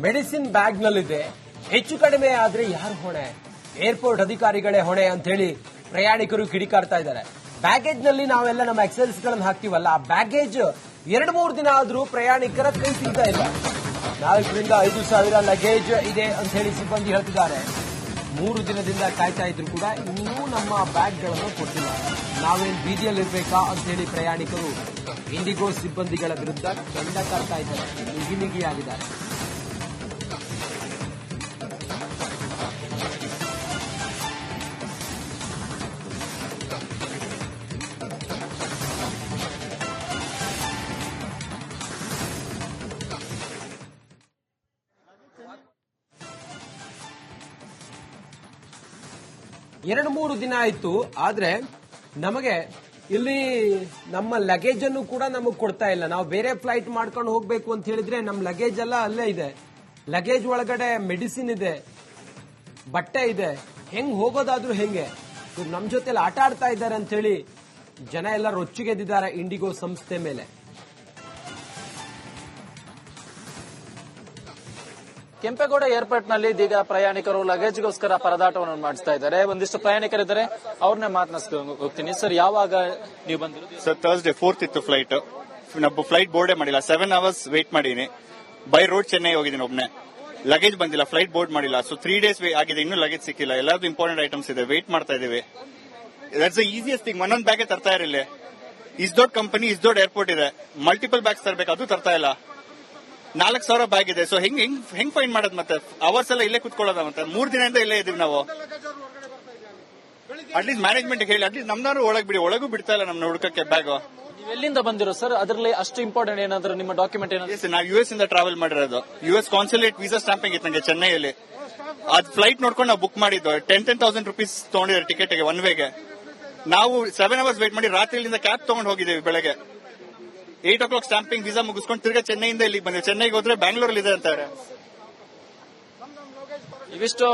Medicine bag ನಲ್ಲಿದೆ, ಹೆಚ್ಚು ಕಡಿಮೆ ಆದ್ರೆ ಯಾರು ಹೊಣೆ? ಏರ್ಪೋರ್ಟ್ ಅಧಿಕಾರಿಗಳೇ ಹೊಣೆ ಅಂತ ಹೇಳಿ ಪ್ರಯಾಣಿಕರು ಕಿಡಿಕಾರ್ತಾ ಇದ್ದಾರೆ. ಬ್ಯಾಗೇಜ್ ನಲ್ಲಿ ನಾವೆಲ್ಲ ನಮ್ಮ ಎಕ್ಸೆಲ್ಸ್ ಗಳನ್ನ ಹಾಕ್ತಿವಲ್ಲ, ಆ ಬ್ಯಾಗೇಜ್ 2-3 ದಿನ ಆದ್ರೂ ಪ್ರಯಾಣಿಕರ ಕೈ ಸಿಗ್ತಾ ಇಲ್ಲ. 4,000 to 5,000 ಲಗೇಜ್ ಇದೆ ಅಂತ ಹೇಳಿ ಸಿಬ್ಬಂದಿ ಹೇಳ್ತಿದ್ದಾರೆ. 3 ದಿನದಿಂದ ಕಾಯ್ತಾ ಇದ್ರು ಕೂಡ ಇನ್ನೂ ನಮ್ಮ ಬ್ಯಾಗ್ ಗಳನ್ನು ಕೊಟ್ಟಿಲ್ಲ. ನಾವೇನ್ ಬೀದಿಯಲ್ಲಿರ್ಬೇಕಾ ಅಂತ ಹೇಳಿ ಪ್ರಯಾಣಿಕರು ಇಂಡಿಗೋ ಸಿಬ್ಬಂದಿಗಳ ವಿರುದ್ಧ ದಂಡ ಕಾಡ್ತಾ ಇದ್ದಾರೆ, ನಿಗಿನಿಗಿಯಾಗಿದ್ದಾರೆ. ಎರಡು 3 ದಿನ ಆಯ್ತು, ಆದ್ರೆ ನಮಗೆ ಇಲ್ಲಿ ನಮ್ಮ ಲಗೇಜ್ ಅನ್ನು ಕೂಡ ನಮಗೆ ಕೊಡ್ತಾ ಇಲ್ಲ. ನಾವು ಬೇರೆ ಫ್ಲೈಟ್ ಮಾಡ್ಕೊಂಡು ಹೋಗ್ಬೇಕು ಅಂತ ಹೇಳಿದ್ರೆ ನಮ್ಮ ಲಗೇಜ್ ಎಲ್ಲ ಅಲ್ಲೇ ಇದೆ. ಲಗೇಜ್ ಒಳಗಡೆ ಮೆಡಿಸಿನ್ ಇದೆ, ಬಟ್ಟೆ ಇದೆ, ಹೆಂಗ್ ಹೋಗೋದಾದ್ರೂ ಹೆಂಗೆ? ನಮ್ ಜೊತೆಲಿ ಆಟ ಆಡ್ತಾ ಇದ್ದಾರೆ ಅಂತ ಹೇಳಿ ಜನ ಎಲ್ಲ ರೊಚ್ಚಿಗೆದ್ದಿದ್ದಾರೆ ಇಂಡಿಗೋ ಸಂಸ್ಥೆ ಮೇಲೆ. ಕೆಂಪೇಗೌಡ ಏರ್ಪೋರ್ಟ್ ನಲ್ಲಿ ಇದೀಗ ಪ್ರಯಾಣಿಕರು ಲಗೇಜ್ಗೋಸ್ಕರ ಪರದಾಟವನ್ನು ಮಾಡಿಸ್ತಾ ಇದ್ದಾರೆ. ಒಂದಿಷ್ಟು ಪ್ರಯಾಣಿಕರಿದ್ದಾರೆ, ಅವ್ರನ್ನೇ ಮಾತನಾಡಿಸ್ಕೊಂಡು ಹೋಗ್ತೀನಿ. ಸರ್, ಯಾವಾಗ ನೀವು ಬಂದಿರೋದು? ಸರ್, ಥರ್ಸ್ಡೇ 4th ಇತ್ತು ಫ್ಲೈಟ್. ನಮ್ಮ ಫ್ಲೈಟ್ ಬೋರ್ಡೇ ಮಾಡಿಲ್ಲ. 7 hours ವೇಟ್ ಮಾಡಿದೀನಿ. ಬೈ ರೋಡ್ ಚೆನ್ನೈ ಹೋಗಿದ್ದೀನಿ ಒಬ್ನೇ. ಲಗೇಜ್ ಬಂದಿಲ್ಲ, ಫ್ಲೈಟ್ ಬೋರ್ಡ್ ಮಾಡಿಲ್ಲ. ಸೊ 3 days ಆಗಿದೆ, ಇನ್ನೂ ಲಗೇಜ್ ಸಿಕ್ಕಿಲ್ಲ. ಎಲ್ಲಾದ್ರು ಇಂಪಾರ್ಟೆಂಟ್ ಐಟಮ್ಸ್ ಇದೆ, ವೇಟ್ ಮಾಡ್ತಾ ಇದೀವಿ. That's the easiest thing. ಒಂದೊಂದು ಬ್ಯಾಗೆ ತರ್ತಾ ಇರಲಿಲ್ಲ. ಇಸ್ ದೊಡ್ಡ ಕಂಪನಿ, ಇಸ್ ದೊಡ್ಡ ಏರ್ಪೋರ್ಟ್ ಇದೆ, ಮಲ್ಟಿಪಲ್ ಬ್ಯಾಗ್ಸ್ ತರಬೇಕು, ಅದು ತರ್ತಾ ಇಲ್ಲ. 4,000 ಬ್ಯಾಗ್ ಇದೆ. ಸೊ ಹೆಂಗ್ ಫೈಂಡ್ ಮಾಡೋದು? ಮತ್ತೆ ಅವರ್ಸ್ ಎಲ್ಲ ಇಲ್ಲೇ ಕುತ್ಕೊಳ್ಳೋದ? ಮತ್ತೆ 3 ದಿನದಿಂದ ಇಲ್ಲೇ ಇದೀವಿ ನಾವು. ಅಟ್ಲೀಸ್ಟ್ ಮ್ಯಾನೇಜ್ಮೆಂಟ್ ಹೇಳಿ, ಅಟ್ಲೀಸ್ಟ್ ನಮ್ನಾರು ಒಳಗೂ ಬಿಡ್ತಾ ಇಲ್ಲ ನಮ್ನ ಹುಡುಕಕ್ಕೆ ಬ್ಯಾಗ್. ಎಲ್ಲಿಂದ ಬಂದಿರೋ ಸರ್? ಅದರಲ್ಲಿ ಅಷ್ಟು ಇಂಪಾರ್ಟೆಂಟ್ ಏನಾದ್ರು ನಿಮ್ಮ ಡಾಕ್ಯುಮೆಂಟ್ ಏನಾದ್ರು? ನಾವು US ಇಂದ ಟ್ರಾವೆಲ್ ಮಾಡಿರೋದು. US ಕಾನ್ಸುಲೇಟ್ ವೀಸಾ ಸ್ಟಾಂಪಿಂಗ್ ಇತ್ತು ನಂಗೆ ಚೆನ್ನೈಯಲ್ಲಿ. ಅದ್ ಫ್ಲೈಟ್ ನೋಡ್ಕೊಂಡು ನಾವು ಬುಕ್ ಮಾಡಿದ್ದು. 10,000 rupees ತಗೊಂಡಿದ್ದಾರೆ ಟಿಕೆಟ್ಗೆ, ಒನ್ ವೇಗೆ. ನಾವು 7 hours ವೇಟ್ ಮಾಡಿ ರಾತ್ರಿಯಿಂದ ಕ್ಯಾಬ್ ತಗೊಂಡು ಹೋಗಿದ್ದೀವಿ. ಬೆಳಗ್ಗೆ 8 o'clock ಸ್ಟಾಂಪಿಂಗ್ ವೀಸಾ ಮುಗಿಸ್ಕೊಂಡು ತಿರ್ಗಾ ಚೆನ್ನೈಯಿಂದ ಇಲ್ಲಿಗೆ ಬಂದಿವಿ. ಚೆನ್ನೈಗೆ ಹೋದ್ರೆ ಬ್ಯಾಂಗ್ಳೂರಲ್ಲಿ ಇದೆ ಅಂತಾರೆ. ಇವಿಷ್ಟು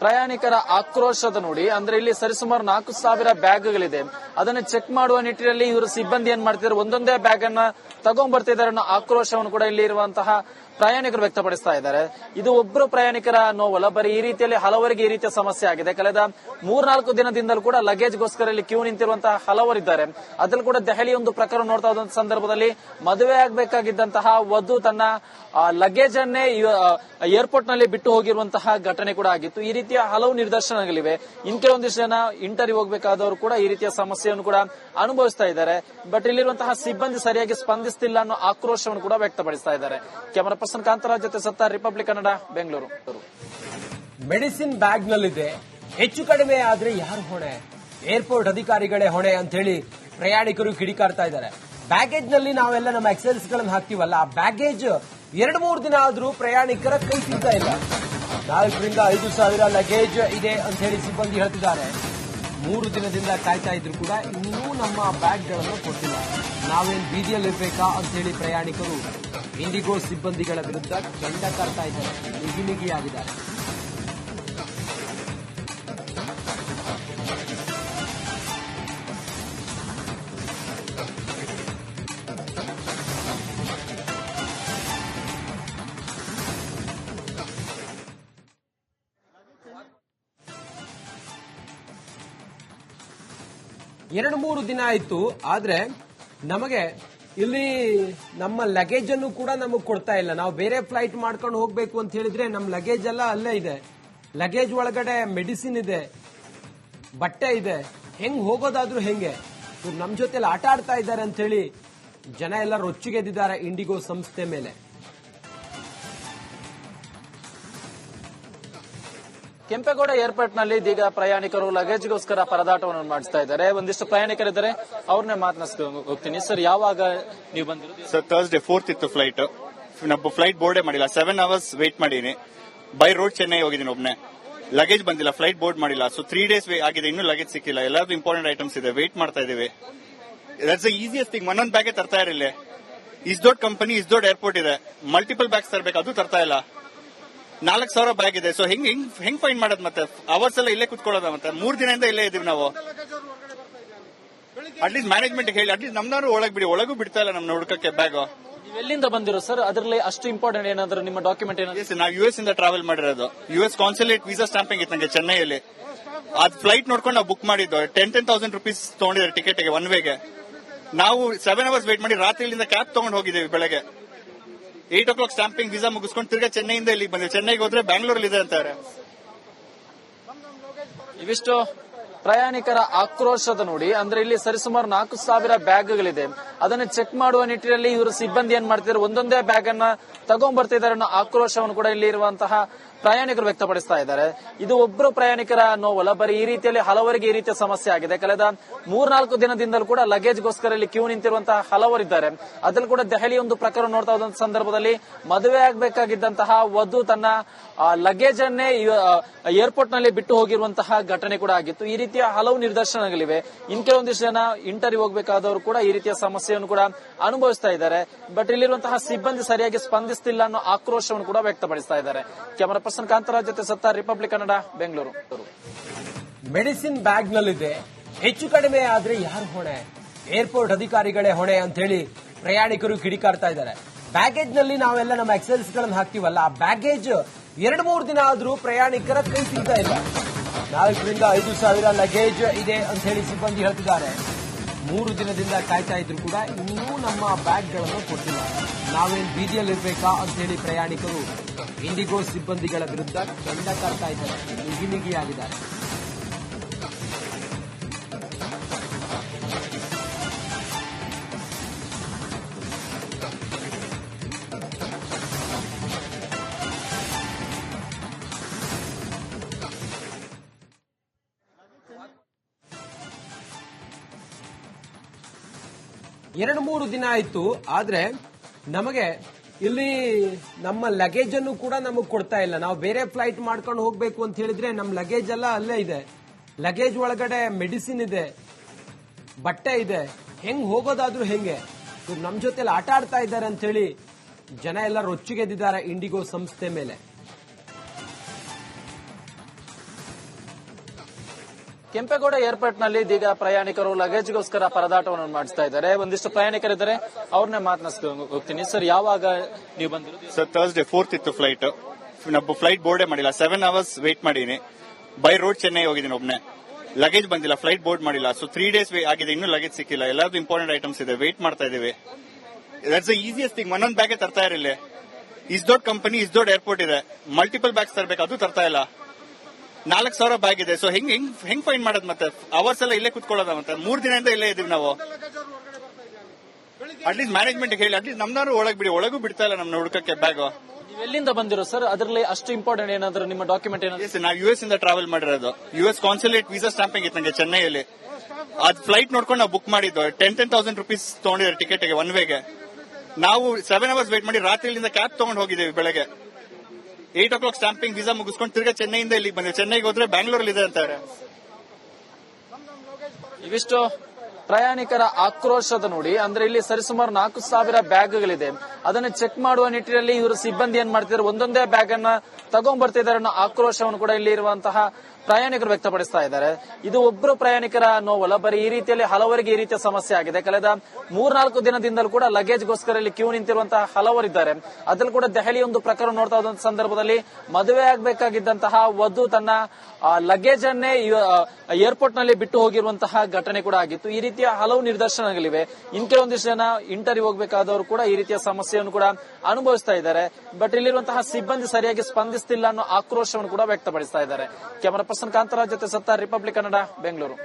ಪ್ರಯಾಣಿಕರ ಆಕ್ರೋಶದ ನೋಡಿ. ಅಂದ್ರೆ ಇಲ್ಲಿ ಸರಿಸುಮಾರು 4,000 ಬ್ಯಾಗ್ಗಳಿದೆ. ಅದನ್ನ ಚೆಕ್ ಮಾಡುವ ನಿಟ್ಟಿನಲ್ಲಿ ಇವರು ಸಿಬ್ಬಂದಿ ಏನ್ ಮಾಡ್ತಿದ್ದಾರೆ, ಒಂದೊಂದೇ ಬ್ಯಾಗ್ ಅನ್ನ ತಗೊಂಡ್ಬರ್ತಿದ್ದಾರೆ ಅನ್ನೋ ಆಕ್ರೋಶವನ್ನು ಕೂಡ ಇಲ್ಲಿ ಇರುವಂತಹ ಪ್ರಯಾಣಿಕರು ವ್ಯಕ್ತಪಡಿಸ್ತಾ ಇದ್ದಾರೆ. ಇದು ಒಬ್ಬರು ಪ್ರಯಾಣಿಕರ ನೋವಲ್ಲ, ಬರೀ ಈ ರೀತಿಯಲ್ಲಿ ಹಲವರಿಗೆ ಈ ರೀತಿಯ ಸಮಸ್ಯೆ ಆಗಿದೆ. ಕಳೆದ 3-4 ದಿನದಿಂದಲೂ ಕೂಡ ಲಗೇಜ್ಗೋಸ್ಕರ ಇಲ್ಲಿ ಕ್ಯೂ ನಿಂತಿರುವಂತಹ ಹಲವರಿದ್ದಾರೆ. ಅದ್ರಲ್ಲಿ ಕೂಡ ದೆಹಲಿ ಒಂದು ಪ್ರಕರಣ ನೋಡ್ತಾ ಇದ್ದ ಸಂದರ್ಭದಲ್ಲಿ ಮದುವೆ ಆಗಬೇಕಾಗಿದ್ದಂತಹ ವಧು ತನ್ನ ಲಗೇಜ್ ಅನ್ನೇ ಏರ್ಪೋರ್ಟ್ ನಲ್ಲಿ ಬಿಟ್ಟು ಹೋಗಿರುವಂತಹ ಘಟನೆ ಕೂಡ ಆಗಿತ್ತು. ಈ ರೀತಿಯ ಹಲವು ನಿದರ್ಶನಗಳಿವೆ. ಇನ್ ಕೆಲವೊಂದಿಷ್ಟು ಜನ ಇಂಟರ್ವ್ಯೂ ಹೋಗಬೇಕಾದವರು ಕೂಡ ಈ ರೀತಿಯ ಸಮಸ್ಯೆಯನ್ನು ಕೂಡ ಅನುಭವಿಸ್ತಾ ಇದ್ದಾರೆ. ಬಟ್ ಇಲ್ಲಿರುವಂತಹ ಸಿಬ್ಬಂದಿ ಸರಿಯಾಗಿ ಸ್ಪಂದಿಸ್ತಿಲ್ಲ ಅನ್ನೋ ಆಕ್ರೋಶವನ್ನು ಕೂಡ ವ್ಯಕ್ತಪಡಿಸ್ತಾ ಇದ್ದಾರೆ. ಕ್ಯಾಮರಾ ಪರ್ಸನ್ ಕಾಂತರಾಜ್ ಜೊತೆ Sattar, Republic Kannada, Bengaluru. Medicine bag ನಲ್ಲಿದೆ, ಹೆಚ್ಚು ಕಡಿಮೆ ಆದ್ರೆ ಯಾರು ಹೊಣೆ? ಏರ್ಪೋರ್ಟ್ ಅಧಿಕಾರಿಗಳೇ ಹೊಣೆ ಅಂತ ಹೇಳಿ ಪ್ರಯಾಣಿಕರು ಕಿಡಿಕಾರ್ತಾ ಇದ್ದಾರೆ. ಬ್ಯಾಗೇಜ್ ನಲ್ಲಿ ನಾವೆಲ್ಲ ನಮ್ಮ ಎಕ್ಸೆಲ್ಸ್ ಗಳನ್ನ ಹಾಕ್ತಿವಲ್ಲ, ಆ ಬ್ಯಾಗೇಜ್ 2-3 ದಿನ ಆದ್ರೂ ಪ್ರಯಾಣಿಕರ ಕೈ ಸಿಗ್ತಾ ಇಲ್ಲ. 4,000 to 5,000 ಲಗೇಜ್ ಇದೆ ಅಂತ ಹೇಳಿ ಸಿಬ್ಬಂದಿ ಹೇಳ್ತಿದ್ದಾರೆ. 3 ದಿನದಿಂದ ಕಾಯ್ತಾ ಇದ್ರು ಕೂಡ ಇನ್ನೂ ನಮ್ಮ ಬ್ಯಾಗ್ ಗಳನ್ನು ಕೊಟ್ಟಿಲ್ಲ. ನಾವೇನ್ ಬೀದಿಯಲ್ಲಿರ್ಬೇಕಾ ಅಂತ ಹೇಳಿ ಪ್ರಯಾಣಿಕರು ಇಂಡಿಗೋ ಸಿಬ್ಬಂದಿಗಳ ವಿರುದ್ಧ ದಂಡ ಕಾಡ್ತಾ ಇದ್ದಾರೆ, ನಿಗಿನಿಗಿಯಾಗಿದ್ದಾರೆ. ಎರಡು 3 ದಿನ ಆಯ್ತು, ಆದ್ರೆ ನಮಗೆ ಇಲ್ಲಿ ನಮ್ಮ ಲಗೇಜ್ ಅನ್ನು ಕೂಡ ನಮಗೆ ಕೊಡ್ತಾ ಇಲ್ಲ. ನಾವು ಬೇರೆ ಫ್ಲೈಟ್ ಮಾಡ್ಕೊಂಡು ಹೋಗ್ಬೇಕು ಅಂತ ಹೇಳಿದ್ರೆ ನಮ್ಮ ಲಗೇಜ್ ಎಲ್ಲ ಅಲ್ಲೇ ಇದೆ. ಲಗೇಜ್ ಒಳಗಡೆ ಮೆಡಿಸಿನ್ ಇದೆ, ಬಟ್ಟೆ ಇದೆ, ಹೆಂಗ್ ಹೋಗೋದಾದ್ರೂ ಹೆಂಗೆ? ನಮ್ ಜೊತೆಲಿ ಆಟ ಆಡ್ತಾ ಇದ್ದಾರೆ ಅಂತ ಹೇಳಿ ಜನ ಎಲ್ಲ ರೊಚ್ಚಿಗೆದ್ದಿದ್ದಾರೆ ಇಂಡಿಗೋ ಸಂಸ್ಥೆ ಮೇಲೆ. ಕೆಂಪೇಗೌಡ ಏರ್ಪೋರ್ಟ್ ನಲ್ಲಿ ಇದೀಗ ಪ್ರಯಾಣಿಕರು ಲಗೇಜ್ಗೋಸ್ಕರ ಪರದಾಟವನ್ನು ಮಾಡಿಸ್ತಾ ಇದ್ದಾರೆ. ಒಂದಿಷ್ಟು ಪ್ರಯಾಣಿಕರಿದ್ದಾರೆ, ಅವ್ರನ್ನೇ ಮಾತನಾಡಿಸ್ಕೊಂಡು ಹೋಗ್ತೀನಿ. ಸರ್, ಯಾವಾಗ ನೀವು ಬಂದಿರೋದು? ಸರ್, ಥರ್ಸ್ಡೇ 4th ಇತ್ತು ಫ್ಲೈಟ್. ನಮ್ಮ ಫ್ಲೈಟ್ ಬೋರ್ಡೇ ಮಾಡಿಲ್ಲ. 7 hours ವೇಟ್ ಮಾಡಿದೀನಿ. ಬೈ ರೋಡ್ ಚೆನ್ನೈ ಹೋಗಿದ್ದೀನಿ ಒಬ್ನೇ. ಲಗೇಜ್ ಬಂದಿಲ್ಲ, ಫ್ಲೈಟ್ ಬೋರ್ಡ್ ಮಾಡಿಲ್ಲ. ಸೊ 3 days ಆಗಿದೆ, ಇನ್ನೂ ಲಗೇಜ್ ಸಿಕ್ಕಿಲ್ಲ. ಎಲ್ಲಾದ್ರು ಇಂಪಾರ್ಟೆಂಟ್ ಐಟಮ್ಸ್ ಇದೆ, ವೇಟ್ ಮಾಡ್ತಾ ಇದೀವಿ. That's the easiest thing. ಒಂದೊಂದು ಬ್ಯಾಗೆ ತರ್ತಾ ಇರಲಿಲ್ಲ. ಇಸ್ ದೊಡ್ಡ ಕಂಪನಿ, ಇಸ್ ದೊಡ್ಡ ಏರ್ಪೋರ್ಟ್ ಇದೆ, ಮಲ್ಟಿಪಲ್ ಬ್ಯಾಗ್ಸ್ ತರಬೇಕು, ಅದು ತರ್ತಾ ಇಲ್ಲ. 4,000 ಬ್ಯಾಗ್ ಇದೆ. ಸೊ ಹೆಂಗ್ ಫೈಂಡ್ ಮಾಡೋದು? ಮತ್ತೆ ಅವರ್ಸ್ ಎಲ್ಲ ಇಲ್ಲೇ ಕುತ್ಕೊಳ್ಳೋದ? ಮತ್ತೆ 3 ದಿನದಿಂದ ಇಲ್ಲೇ ಇದೀವಿ ನಾವು. ಅಟ್ಲೀಸ್ಟ್ ಮ್ಯಾನೇಜ್ಮೆಂಟ್ ಹೇಳಿ, ಅಟ್ಲೀಸ್ಟ್ ನಮ್ನಾರು ಒಳಗೂ ಬಿಡ್ತಾ ಇಲ್ಲ ನಮ್ನ ಹುಡುಕಕ್ಕೆ ಬ್ಯಾಗ್. ಎಲ್ಲಿಂದ ಬಂದಿರೋ ಸರ್? ಅದರಲ್ಲಿ ಅಷ್ಟು ಇಂಪಾರ್ಟೆಂಟ್ ಏನಾದ್ರು ನಿಮ್ಮ ಡಾಕ್ಯುಮೆಂಟ್ ಏನಾದ್ರು? Yes, ನಾವು US ಇಂದ ಟ್ರಾವೆಲ್ ಮಾಡಿರೋದು. US ಕಾನ್ಸುಲೇಟ್ ವೀಸಾ ಸ್ಟಾಂಪಿಂಗ್ ಇತ್ತು ನಂಗೆ ಚೆನ್ನೈಯಲ್ಲಿ. ಅದ್ ಫ್ಲೈಟ್ ನೋಡ್ಕೊಂಡು ನಾವು ಬುಕ್ ಮಾಡಿದ್ದು. 10,000 rupees ತಗೊಂಡಿದ್ದಾರೆ ಟಿಕೆಟ್ಗೆ ಒನ್ ವೇಗೆ. ನಾವು 7 hours ವೇಟ್ ಮಾಡಿ ರಾತ್ರಿಯಿಂದ ಕ್ಯಾಬ್ ತಗೊಂಡು ಹೋಗಿದ್ದೇವೆ. ಬೆಳಗ್ಗೆ 8 o'clock ಸ್ಟಾಂಪಿಂಗ್ ವೀಸಾ ಮುಗಿಸ್ಕೊಂಡು ತಿರ್ಗಾ ಚೆನ್ನೈಯಿಂದ ಇಲ್ಲಿಗೆ ಬಂದಿವಿ. ಚೆನ್ನೈಗೆ ಹೋದ್ರೆ ಬ್ಯಾಂಗ್ಳೂರಲ್ಲಿ ಇದೆ ಅಂತಾರೆ. ಇವಿಷ್ಟು ಪ್ರಯಾಣಿಕರ ಆಕ್ರೋಶದ ನೋಡಿ. ಅಂದ್ರೆ ಇಲ್ಲಿ ಸರಿಸುಮಾರು 4,000 ಬ್ಯಾಗ್ಗಳಿದೆ. ಅದನ್ನ ಚೆಕ್ ಮಾಡುವ ನಿಟ್ಟಿನಲ್ಲಿ ಇವರು ಸಿಬ್ಬಂದಿ ಏನ್ ಮಾಡ್ತಿದ್ದಾರೆ, ಒಂದೊಂದೇ ಬ್ಯಾಗ್ ಅನ್ನ ತಗೊಂಡ್ಬರ್ತಿದ್ದಾರೆ ಅನ್ನೋ ಆಕ್ರೋಶವನ್ನು ಕೂಡ ಇಲ್ಲಿ ಇರುವಂತಹ ಪ್ರಯಾಣಿಕರು ವ್ಯಕ್ತಪಡಿಸ್ತಾ ಇದ್ದಾರೆ. ಇದು ಒಬ್ಬರು ಪ್ರಯಾಣಿಕರ ನೋವಲ್ಲ, ಬರೀ ಈ ರೀತಿಯಲ್ಲಿ ಹಲವರಿಗೆ ಈ ರೀತಿಯ ಸಮಸ್ಯೆ ಆಗಿದೆ. ಕಳೆದ 3-4 ದಿನದಿಂದಲೂ ಕೂಡ ಲಗೇಜ್ಗೋಸ್ಕರ ಇಲ್ಲಿ ಕ್ಯೂ ನಿಂತಿರುವಂತಹ ಹಲವರಿದ್ದಾರೆ. ಅದ್ರಲ್ಲಿ ಕೂಡ ದೆಹಲಿ ಒಂದು ಪ್ರಕರಣ ನೋಡ್ತಾ ಹೋದಂತ ಸಂದರ್ಭದಲ್ಲಿ ಮದುವೆ ಆಗಬೇಕಾಗಿದ್ದಂತಹ ವಧು ತನ್ನ ಲಗೇಜ್ ಅನ್ನೇ ಏರ್ಪೋರ್ಟ್ ನಲ್ಲಿ ಬಿಟ್ಟು ಹೋಗಿರುವಂತಹ ಘಟನೆ ಕೂಡ ಆಗಿತ್ತು. ಈ ರೀತಿಯ ಹಲವು ನಿದರ್ಶನಗಳಿವೆ. ಇನ್ ಕೆಲವೊಂದಿಷ್ಟು ಜನ ಇಂಟರ್ವ್ಯೂ ಹೋಗಬೇಕಾದವರು ಕೂಡ ಈ ರೀತಿಯ ಸಮಸ್ಯೆಯನ್ನು ಕೂಡ ಅನುಭವಿಸ್ತಾ ಇದ್ದಾರೆ. ಬಟ್ ಇಲ್ಲಿರುವಂತಹ ಸಿಬ್ಬಂದಿ ಸರಿಯಾಗಿ ಸ್ಪಂದಿಸ್ತಿಲ್ಲ ಅನ್ನೋ ಆಕ್ರೋಶವನ್ನು ಕೂಡ ವ್ಯಕ್ತಪಡಿಸ್ತಾ ಇದ್ದಾರೆ. ಕ್ಯಾಮರಾ ಪರ್ಸನ್ ಕಾಂತರಾಜ್ ಜೊತೆ Sattar, Republic Kannada, Bengaluru. Medicine bag ನಲ್ಲಿದೆ, ಹೆಚ್ಚು ಕಡಿಮೆ ಆದ್ರೆ ಯಾರು ಹೊಣೆ? ಏರ್ಪೋರ್ಟ್ ಅಧಿಕಾರಿಗಳೇ ಹೊಣೆ ಅಂತ ಹೇಳಿ ಪ್ರಯಾಣಿಕರು ಕಿಡಿಕಾರ್ತಾ ಇದ್ದಾರೆ. ಬ್ಯಾಗೇಜ್ ನಲ್ಲಿ ನಾವೆಲ್ಲ ನಮ್ಮ ಎಕ್ಸೆಲ್ಸ್ ಗಳನ್ನ ಹಾಕ್ತಿವಲ್ಲ, ಆ ಬ್ಯಾಗೇಜ್ 2-3 ದಿನ ಆದ್ರೂ ಪ್ರಯಾಣಿಕರ ಕೈ ಸಿಗ್ತಾ ಇಲ್ಲ. 4,000 to 5,000 ಲಗೇಜ್ ಇದೆ ಅಂತ ಹೇಳಿ ಸಿಬ್ಬಂದಿ ಹೇಳ್ತಿದ್ದಾರೆ. 3 ದಿನದಿಂದ ಕಾಯ್ತಾ ಇದ್ರು ಕೂಡ ಇನ್ನೂ ನಮ್ಮ ಬ್ಯಾಗ್ಗಳನ್ನು ಕೊಟ್ಟಿಲ್ಲ. ನಾವೇನ್ ಬೀದಿಯಲ್ಲಿ ಇರ್ಬೇಕಾ ಅಂತ ಹೇಳಿ ಪ್ರಯಾಣಿಕರು ಇಂಡಿಗೋ ಸಿಬ್ಬಂದಿಗಳ ವಿರುದ್ಧ ದಂಡ ಕಾರ್ತಾ ಇದ್ದಾರೆ, ನಿಗಿನಿಗಿಯಾಗಿದ್ದಾರೆ. ಎರಡು 3 ದಿನ ಆಯ್ತು, ಆದ್ರೆ ನಮಗೆ ಇಲ್ಲಿ ನಮ್ಮ ಲಗೇಜ್ ಅನ್ನು ಕೂಡ ನಮಗ್ ಕೊಡ್ತಾ ಇಲ್ಲ. ನಾವು ಬೇರೆ ಫ್ಲೈಟ್ ಮಾಡ್ಕೊಂಡು ಹೋಗ್ಬೇಕು ಅಂತ ಹೇಳಿದ್ರೆ ನಮ್ಮ ಲಗೇಜ್ ಎಲ್ಲ ಅಲ್ಲೇ ಇದೆ. ಲಗೇಜ್ ಒಳಗಡೆ ಮೆಡಿಸಿನ್ ಇದೆ, ಬಟ್ಟೆ ಇದೆ, ಹೆಂಗ್ ಹೋಗೋದಾದ್ರೂ ಹೆಂಗೆ? ನಮ್ ಜೊತೆಲಿ ಆಟ ಆಡ್ತಾ ಇದ್ದಾರೆ ಅಂತ ಹೇಳಿ ಜನ ಎಲ್ಲ ರೊಚ್ಚಿಗೆದ್ದಿದ್ದಾರೆ ಇಂಡಿಗೋ ಸಂಸ್ಥೆ ಮೇಲೆ. ಕೆಂಪೇಗೌಡ ಏರ್ಪೋರ್ಟ್ ನಲ್ಲಿ ಇದೀಗ ಪ್ರಯಾಣಿಕರು ಲಗೇಜ್ಗೋಸ್ಕರ ಪರದಾಟವನ್ನು ಮಾಡಿಸ್ತಾ ಇದ್ದಾರೆ. ಒಂದಿಷ್ಟು ಪ್ರಯಾಣಿಕರಿದ್ದಾರೆ, ಅವ್ರನ್ನೇ ಮಾತನಾಡಿಸ್ಕೊಂಡು ಹೋಗ್ತೀನಿ. ಸರ್, ಯಾವಾಗ ನೀವು ಬಂದಿರೋದು? ಸರ್, ಥರ್ಸ್ಡೇ 4th ಇತ್ತು ಫ್ಲೈಟ್. ನಾವು ಫ್ಲೈಟ್ ಬೋರ್ಡೇ ಮಾಡಿಲ್ಲ. 7 hours ವೇಟ್ ಮಾಡಿದೀನಿ. ಬೈ ರೋಡ್ ಚೆನ್ನೈ ಹೋಗಿದ್ದೀನಿ ಒಬ್ನೇ. ಲಗೇಜ್ ಬಂದಿಲ್ಲ, ಫ್ಲೈಟ್ ಬೋರ್ಡ್ ಮಾಡಿಲ್ಲ. ಸೊ 3 days ಆಗಿದೆ, ಇನ್ನೂ ಲಗೇಜ್ ಸಿಕ್ಕಿಲ್ಲ. ಎಲ್ಲಾದ್ರು ಇಂಪಾರ್ಟೆಂಟ್ ಐಟಮ್ಸ್ ಇದೆ, ವೇಟ್ ಮಾಡ್ತಾ ಇದೀವಿ. That's the easiest thing. ಒಂದೊಂದು ಬ್ಯಾಗೆ ತರ್ತಾ ಇರಲಿಲ್ಲ. ಇಸ್ ದೊಡ್ಡ ಕಂಪನಿ, ಇಸ್ ದೊಡ್ಡ ಏರ್ಪೋರ್ಟ್ ಇದೆ, ಮಲ್ಟಿಪಲ್ ಬ್ಯಾಗ್ಸ್ ತರಬೇಕು, ಅದು ತರ್ತಾ ಇಲ್ಲ. 4,000 ಬ್ಯಾಗ್ ಇದೆ. ಸೊ ಹೆಂಗ್ ಫೈಂಡ್ ಮಾಡೋದು? ಮತ್ತೆ ಅವರ್ಸ್ ಎಲ್ಲ ಇಲ್ಲೇ ಕುತ್ಕೊಳ್ಳೋದ? ಮತ್ತೆ 3 ದಿನದಿಂದ ಇಲ್ಲೇ ಇದೀವಿ ನಾವು. ಅಟ್ಲೀಸ್ಟ್ ಮ್ಯಾನೇಜ್ಮೆಂಟ್ ಹೇಳಿ, ಅಟ್ಲೀಸ್ಟ್ ನಮ್ನಾರು ಒಳಗ್ ಬಿಡಿ. ಒಳಗೂ ಬಿಡ್ತಾ ಇಲ್ಲ ನಮ್ನ ಹುಡುಕಕ್ಕೆ ಬ್ಯಾಗ್. ಎಲ್ಲಿಂದ ಬಂದಿರೋ ಸರ್? ಅದರಲ್ಲಿ ಅಷ್ಟು ಇಂಪಾರ್ಟೆಂಟ್ ಏನಾದ್ರು ನಿಮ್ಮ ಡಾಕ್ಯುಮೆಂಟ್ ಏನಾದ್ರು? ನಾವು US ಇಂದ ಟ್ರಾವೆಲ್ ಮಾಡಿರೋದು. US ಕಾನ್ಸುಲೇಟ್ ವೀಸಾ ಸ್ಟಾಂಪಿಂಗ್ ಇತ್ತು ನಂಗೆ ಚೆನ್ನೈಯಲ್ಲಿ. ಅದ್ ಫ್ಲೈಟ್ ನೋಡ್ಕೊಂಡು ನಾವು ಬುಕ್ ಮಾಡಿದ್ದು. 10,000 rupees ತಗೊಂಡಿದ್ದಾರೆ ಟಿಕೆಟ್ಗೆ ಒನ್ ವೇಗೆ. ನಾವು 7 hours ವೇಟ್ ಮಾಡಿ ರಾತ್ರಿಯಿಂದ ಕ್ಯಾಬ್ ತಗೊಂಡು ಹೋಗಿದ್ದೇವೆ. ಬೆಳಗ್ಗೆ 8 o'clock ಸ್ಟಾಂಪಿಂಗ್ ವೀಸಾ ಮುಗಿಸ್ಕೊಂಡು ತಿರ್ಗಾ ಚೆನ್ನೈಯಿಂದ ಇಲ್ಲಿಗೆ ಬಂದಿವಿ. ಚೆನ್ನೈಗೆ ಹೋದ್ರೆ ಬ್ಯಾಂಗ್ಳೂರಲ್ಲಿ ಇದೆ ಅಂತಾರೆ. ಇವಿಷ್ಟು ಪ್ರಯಾಣಿಕರ ಆಕ್ರೋಶದ ನೋಡಿ. ಅಂದ್ರೆ ಇಲ್ಲಿ ಸರಿಸುಮಾರು 4,000 ಬ್ಯಾಗ್ಗಳಿದೆ. ಅದನ್ನ ಚೆಕ್ ಮಾಡುವ ನಿಟ್ಟಿನಲ್ಲಿ ಇವರು ಸಿಬ್ಬಂದಿ ಏನ್ ಮಾಡ್ತಿದ್ದಾರೆ, ಒಂದೊಂದೇ ಬ್ಯಾಗ್ ಅನ್ನ ತಗೊಂಡ್ಬರ್ತಿದ್ದಾರೆ ಅನ್ನೋ ಆಕ್ರೋಶವನ್ನು ಕೂಡ ಇಲ್ಲಿ ಇರುವಂತಹ ಪ್ರಯಾಣಿಕರು ವ್ಯಕ್ತಪಡಿಸ್ತಾ ಇದ್ದಾರೆ. ಇದು ಒಬ್ಬರು ಪ್ರಯಾಣಿಕರ ನೋವಲ್ಲ, ಬರೀ ಈ ರೀತಿಯಲ್ಲಿ ಹಲವರಿಗೆ ಈ ರೀತಿಯ ಸಮಸ್ಯೆ ಆಗಿದೆ. ಕಳೆದ 3-4 ದಿನದಿಂದಲೂ ಕೂಡ ಲಗೇಜ್ಗೋಸ್ಕರ ಇಲ್ಲಿ ಕ್ಯೂ ನಿಂತಿರುವಂತಹ ಹಲವರಿದ್ದಾರೆ. ಅದ್ರಲ್ಲಿ ಕೂಡ ದೆಹಲಿ ಒಂದು ಪ್ರಕರಣ ನೋಡ್ತಾ ಹೋದಂತ ಸಂದರ್ಭದಲ್ಲಿ ಮದುವೆ ಆಗಬೇಕಾಗಿದ್ದಂತಹ ವಧು ತನ್ನ ಲಗೇಜ್ ಅನ್ನೇ ಏರ್ಪೋರ್ಟ್ ನಲ್ಲಿ ಬಿಟ್ಟು ಹೋಗಿರುವಂತಹ ಘಟನೆ ಕೂಡ ಆಗಿತ್ತು. ಈ ರೀತಿಯ ಹಲವು ನಿದರ್ಶನಗಳಿವೆ. ಇನ್ ಕೆಲವೊಂದಿಷ್ಟು ಜನ ಇಂಟರ್ವ್ಯೂ ಹೋಗಬೇಕಾದವರು ಕೂಡ ಈ ರೀತಿಯ ಸಮಸ್ಯೆಯನ್ನು ಕೂಡ ಅನುಭವಿಸ್ತಾ ಇದ್ದಾರೆ. ಬಟ್ ಇಲ್ಲಿರುವಂತಹ ಸಿಬ್ಬಂದಿ ಸರಿಯಾಗಿ ಸ್ಪಂದಿಸ್ತಿಲ್ಲ ಅನ್ನೋ ಆಕ್ರೋಶವನ್ನು ಕೂಡ ವ್ಯಕ್ತಪಡಿಸ್ತಾ ಇದ್ದಾರೆ. ಕ್ಯಾಮರಾ ಪರ್ಸನ್ ಕಾಂತರಾಜ್ ಜೊತೆ ಸತ್ತಾರ್, ರಿಪಬ್ಲಿಕ್ ಕನ್ನಡ, ಬೆಂಗಳೂರು.